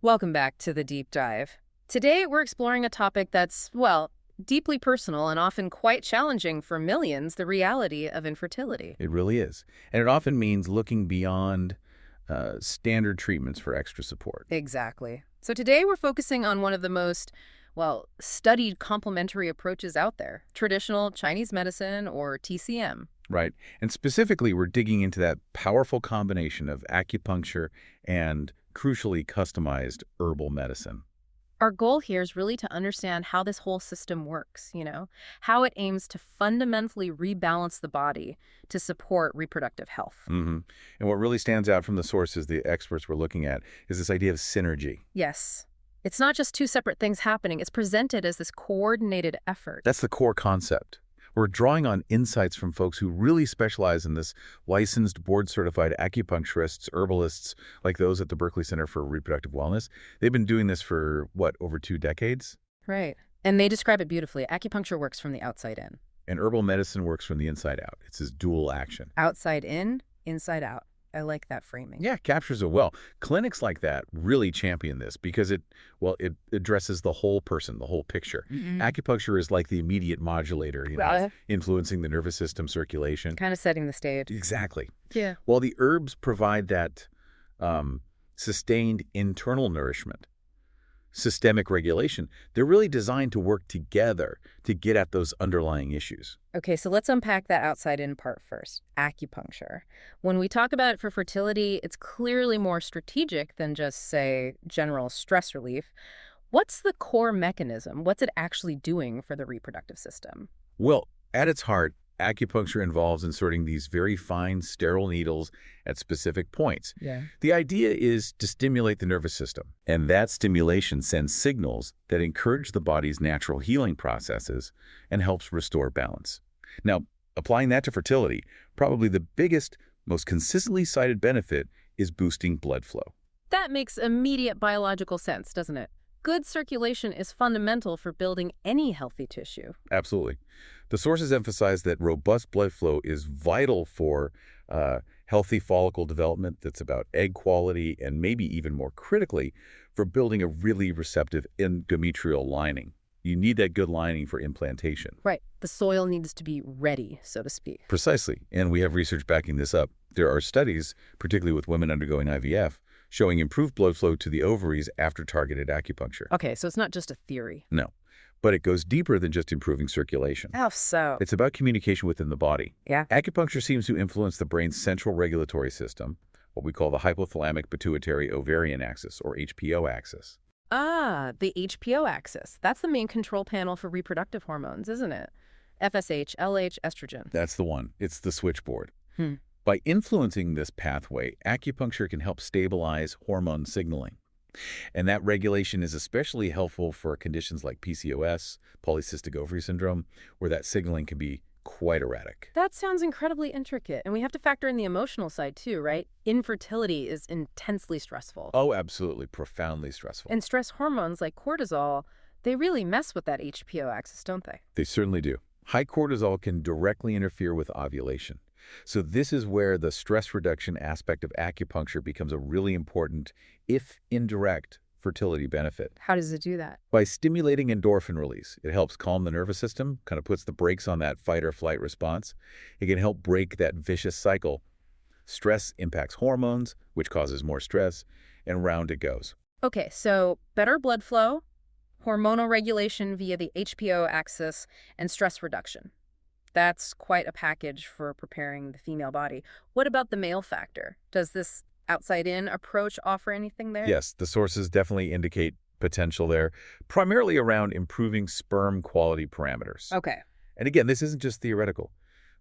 Welcome back to the deep dive. Today, we're exploring a topic that's, well, deeply personal and often quite challenging for millions, the reality of infertility. It really is. And it often means looking beyond standard treatments for extra support. Exactly. So today, we're focusing on one of the most, well, studied complementary approaches out there, traditional Chinese medicine or TCM. Right. And specifically, we're digging into that powerful combination of acupuncture and, crucially, customized herbal medicine. Our goal here is really to understand how this whole system works, how it aims to fundamentally rebalance the body to support reproductive health. And what really stands out from the sources the experts were looking at is this idea of synergy. Yes. It's not just two separate things happening. It's presented as this coordinated effort. That's the core concept. We're drawing on insights from folks who really specialize in this, licensed, board-certified acupuncturists, herbalists, like those at the Berkeley Center for Reproductive Wellness. They've been doing this for, over 2 decades? Right. And they describe it beautifully. Acupuncture works from the outside in. And herbal medicine works from the inside out. It's this dual action. Outside in, inside out. I like that framing. Yeah, captures it well. Clinics like that really champion this because it addresses the whole person, the whole picture. Acupuncture is like the immediate modulator, influencing the nervous system circulation. Kind of setting the stage. Exactly. Yeah. While the herbs provide that sustained internal nourishment, systemic regulation, they're really designed to work together to get at those underlying issues. Okay, so let's unpack that outside-in part first. Acupuncture. When we talk about it for fertility, it's clearly more strategic than just, say, general stress relief. What's the core mechanism? What's it actually doing for the reproductive system? Well, at its heart, acupuncture involves inserting these very fine, sterile needles at specific points. Yeah. The idea is to stimulate the nervous system, and that stimulation sends signals that encourage the body's natural healing processes and helps restore balance. Now, applying that to fertility, probably the biggest, most consistently cited benefit is boosting blood flow. That makes immediate biological sense, doesn't it? Good circulation is fundamental for building any healthy tissue. Absolutely. The sources emphasize that robust blood flow is vital for healthy follicle development, that's about egg quality, and maybe even more critically, for building a really receptive endometrioal lining. You need that good lining for implantation. Right. The soil needs to be ready, so to speak. Precisely. And we have research backing this up. There are studies, particularly with women undergoing IVF, showing improved blood flow to the ovaries after targeted acupuncture. Okay, so it's not just a theory. No. But it goes deeper than just improving circulation. How so? It's about communication within the body. Yeah. Acupuncture seems to influence the brain's central regulatory system, what we call the hypothalamic pituitary ovarian axis, or HPO axis. Ah, the HPO axis. That's the main control panel for reproductive hormones, isn't it? FSH, LH, estrogen. That's the one. It's the switchboard. Hmm. By influencing this pathway, acupuncture can help stabilize hormone signaling. And that regulation is especially helpful for conditions like PCOS, polycystic ovary syndrome, where that signaling can be quite erratic. That sounds incredibly intricate. And we have to factor in the emotional side too, right? Infertility is intensely stressful. Oh, absolutely. Profoundly stressful. And stress hormones like cortisol, they really mess with that HPO axis, don't they? They certainly do. High cortisol can directly interfere with ovulation. So this is where the stress reduction aspect of acupuncture becomes a really important, if indirect, fertility benefit. How does it do that? By stimulating endorphin release, it helps calm the nervous system, kind of puts the brakes on that fight or flight response. It can help break that vicious cycle. Stress impacts hormones, which causes more stress, and round it goes. Okay, so better blood flow, hormonal regulation via the HPO axis, and stress reduction. That's quite a package for preparing the female body. What about the male factor? Does this outside-in approach offer anything there? Yes, the sources definitely indicate potential there, primarily around improving sperm quality parameters. Okay. And again, this isn't just theoretical.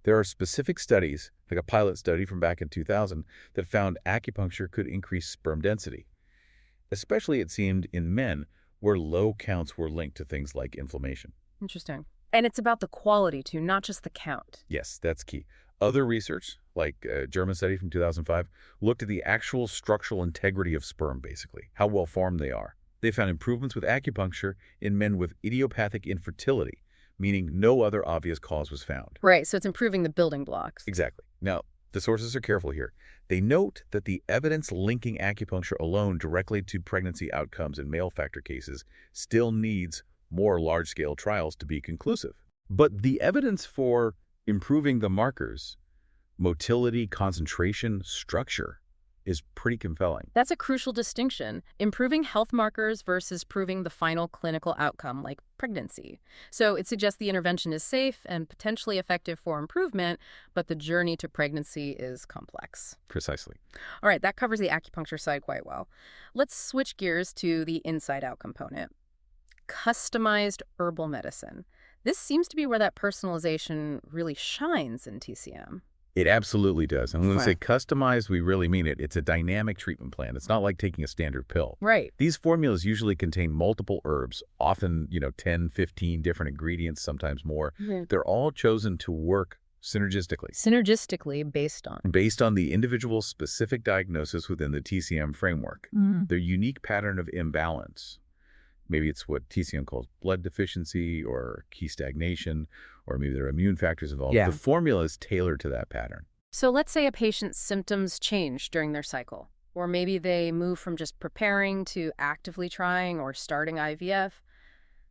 There are specific studies, like a pilot study from back in 2000, that found acupuncture could increase sperm density, especially, it seemed, in men where low counts were linked to things like inflammation. Interesting. And it's about the quality, too, not just the count. Yes, that's key. Other research, like a German study from 2005, looked at the actual structural integrity of sperm, basically, how well formed they are. They found improvements with acupuncture in men with idiopathic infertility, meaning no other obvious cause was found. Right, so it's improving the building blocks. Exactly. Now, The sources are careful here. They note that the evidence linking acupuncture alone directly to pregnancy outcomes in male factor cases still needs more large-scale trials to be conclusive. But the evidence for improving the markers, motility, concentration, structure, is pretty compelling. That's a crucial distinction, improving health markers versus proving the final clinical outcome, like pregnancy. So it suggests the intervention is safe and potentially effective for improvement, but the journey to pregnancy is complex. Precisely. All right, that covers the acupuncture side quite well. Let's switch gears to the inside-out component. Customized herbal medicine. This seems to be where that personalization really shines in TCM. It absolutely does. And when we Right. say customized, we really mean it. It's a dynamic treatment plan. It's not like taking a standard pill. Right. These formulas usually contain multiple herbs, often, 10, 15 different ingredients, sometimes more. Mhm. They're all chosen to work synergistically Synergistically based on the individual specific diagnosis within the TCM framework. Their unique pattern of imbalance. Maybe it's what TCM calls blood deficiency or key stagnation, or maybe there are immune factors involved. Yeah. The formula is tailored to that pattern. So let's say a patient's symptoms change during their cycle, or maybe they move from just preparing to actively trying or starting IVF.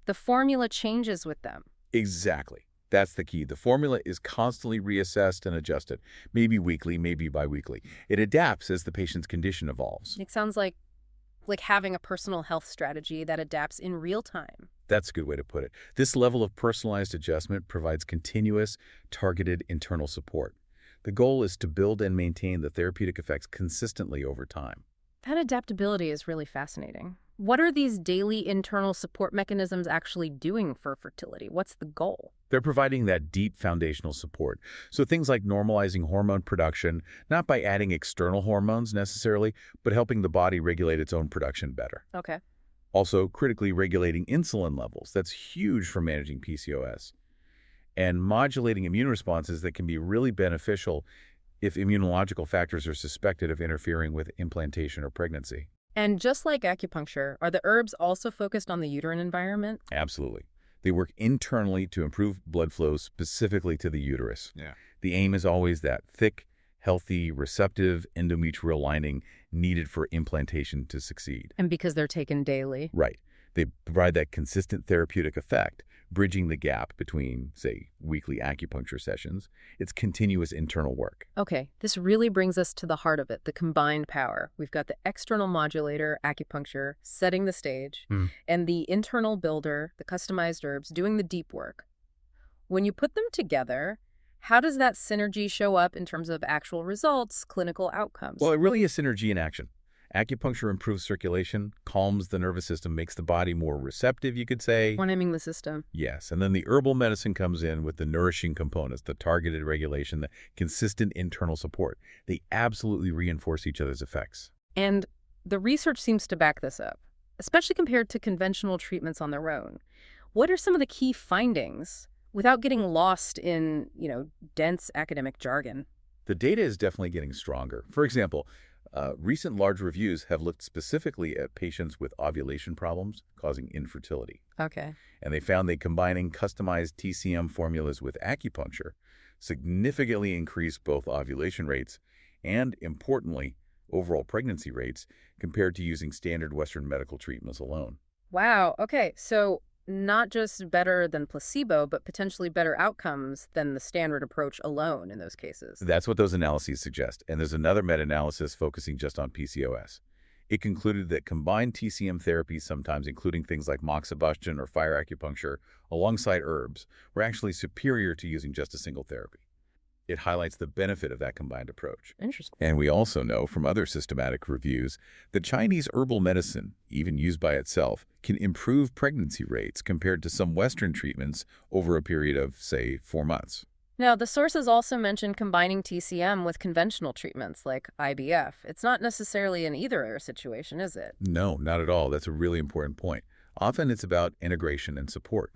The formula changes with them. Exactly. That's the key. The formula is constantly reassessed and adjusted, maybe weekly, maybe biweekly. It adapts as the patient's condition evolves. It sounds like having a personal health strategy that adapts in real time. That's a good way to put it. This level of personalized adjustment provides continuous, targeted internal support. The goal is to build and maintain the therapeutic effects consistently over time. That adaptability is really fascinating. What are these daily internal support mechanisms actually doing for fertility? What's the goal? They're providing that deep foundational support. So things like normalizing hormone production, not by adding external hormones necessarily, but helping the body regulate its own production better. Okay. Also, critically regulating insulin levels. That's huge for managing PCOS. And modulating immune responses that can be really beneficial if immunological factors are suspected of interfering with implantation or pregnancy. And just like acupuncture, are the herbs also focused on the uterine environment? Absolutely. They work internally to improve blood flow specifically to the uterus. Yeah. The aim is always that thick, healthy, receptive endometrial lining needed for implantation to succeed. And because they're taken daily. Right. They provide that consistent therapeutic effect, bridging the gap between, say, weekly acupuncture sessions. It's continuous internal work. Okay, this really brings us to the heart of it, the combined power. We've got the external modulator, acupuncture, setting the stage, and the internal builder, the customized herbs, doing the deep work. When you put them together, how does that synergy show up in terms of actual results, clinical outcomes? Well, it really is synergy in action. Acupuncture improves circulation, calms the nervous system, makes the body more receptive, you could say. Naming the system. Yes, and then the herbal medicine comes in with the nourishing components, the targeted regulation, the consistent internal support. They absolutely reinforce each other's effects. And the research seems to back this up, especially compared to conventional treatments on their own. What are some of the key findings without getting lost in, dense academic jargon? The data is definitely getting stronger. For example, recent large reviews have looked specifically at patients with ovulation problems causing infertility. Okay. And they found that combining customized TCM formulas with acupuncture significantly increased both ovulation rates and, importantly, overall pregnancy rates compared to using standard Western medical treatments alone. Wow. Okay. So not just better than placebo, but potentially better outcomes than the standard approach alone in those cases. That's what those analyses suggest. And there's another meta-analysis focusing just on PCOS. It concluded that combined TCM therapies, sometimes including things like moxibustion or fire acupuncture, alongside herbs, were actually superior to using just a single therapy. It highlights the benefit of that combined approach. Interesting. And we also know from other systematic reviews that Chinese herbal medicine, even used by itself, can improve pregnancy rates compared to some Western treatments over a period of, say, 4 months. Now, the sources also mention combining TCM with conventional treatments like IVF. It's not necessarily an either-or situation, is it? No, not at all. That's a really important point. Often it's about integration and support.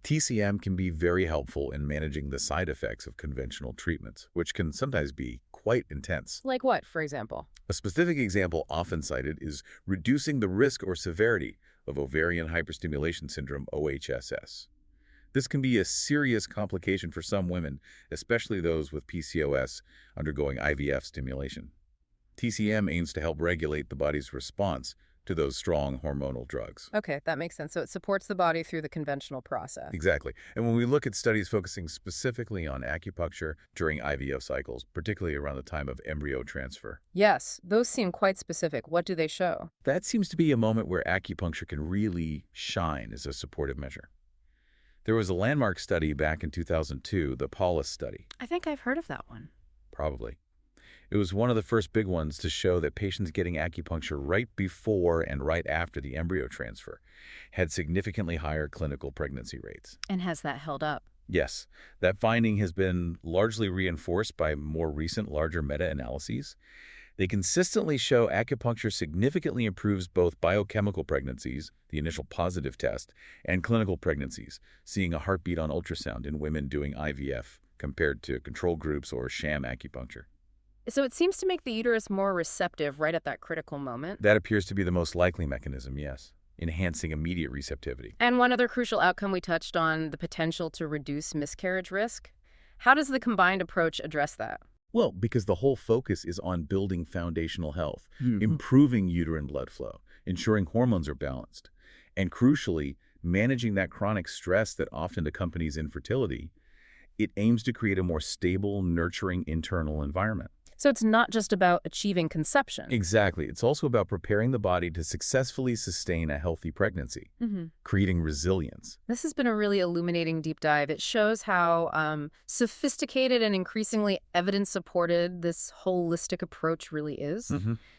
TCM can be very helpful in managing the side effects of conventional treatments, which can sometimes be quite intense. Like what, for example? A specific example often cited is reducing the risk or severity of ovarian hyperstimulation syndrome, OHSS. This can be a serious complication for some women, especially those with PCOS undergoing IVF stimulation. TCM aims to help regulate the body's response to those strong hormonal drugs. Okay, that makes sense. So it supports the body through the conventional process. Exactly. And when we look at studies focusing specifically on acupuncture during IVF cycles, particularly around the time of embryo transfer, Yes, those seem quite specific. What do they show? that seems to be a moment where acupuncture can really shine as a supportive measure. There was a landmark study back in 2002, the Paulus study, I think I've heard of that one. probably. It was one of the first big ones to show that patients getting acupuncture right before and right after the embryo transfer had significantly higher clinical pregnancy rates. And has that held up? Yes, that finding has been largely reinforced by more recent, larger meta-analyses. They consistently show acupuncture significantly improves both biochemical pregnancies, the initial positive test, and clinical pregnancies, seeing a heartbeat on ultrasound in women doing IVF compared to control groups or sham acupuncture. So it seems to make the uterus more receptive right at that critical moment. That appears to be the most likely mechanism, yes, enhancing immediate receptivity. And one other crucial outcome we touched on, the potential to reduce miscarriage risk. How does the combined approach address that? Well, because the whole focus is on building foundational health, Mhm. improving uterine blood flow, ensuring hormones are balanced, and crucially, managing that chronic stress that often accompanies infertility. It aims to create a more stable, nurturing internal environment. So it's not just about achieving conception. Exactly. It's also about preparing the body to successfully sustain a healthy pregnancy, creating resilience. This has been a really illuminating deep dive. It shows how sophisticated and increasingly evidence-supported this holistic approach really is.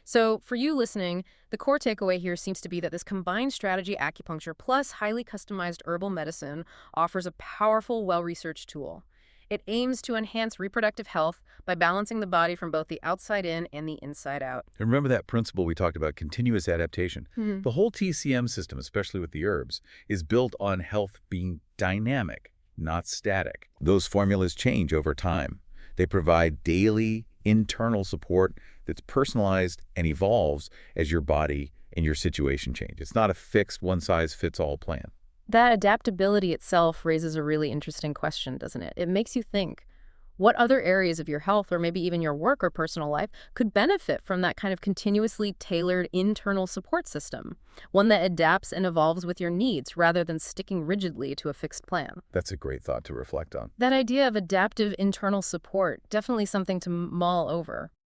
So for you listening, the core takeaway here seems to be that this combined strategy, acupuncture plus highly customized herbal medicine, offers a powerful, well-researched tool. It aims to enhance reproductive health by balancing the body from both the outside in and the inside out. And remember that principle we talked about, continuous adaptation. The whole TCM system, especially with the herbs, is built on health being dynamic, not static. Those formulas change over time. They provide daily internal support that's personalized and evolves as your body and your situation change. It's not a fixed one-size-fits-all plan. That adaptability itself raises a really interesting question, doesn't it? It makes you think, what other areas of your health or maybe even your work or personal life could benefit from that kind of continuously tailored internal support system? One that adapts and evolves with your needs rather than sticking rigidly to a fixed plan. That's a great thought to reflect on. That idea of adaptive internal support, definitely something to mull over.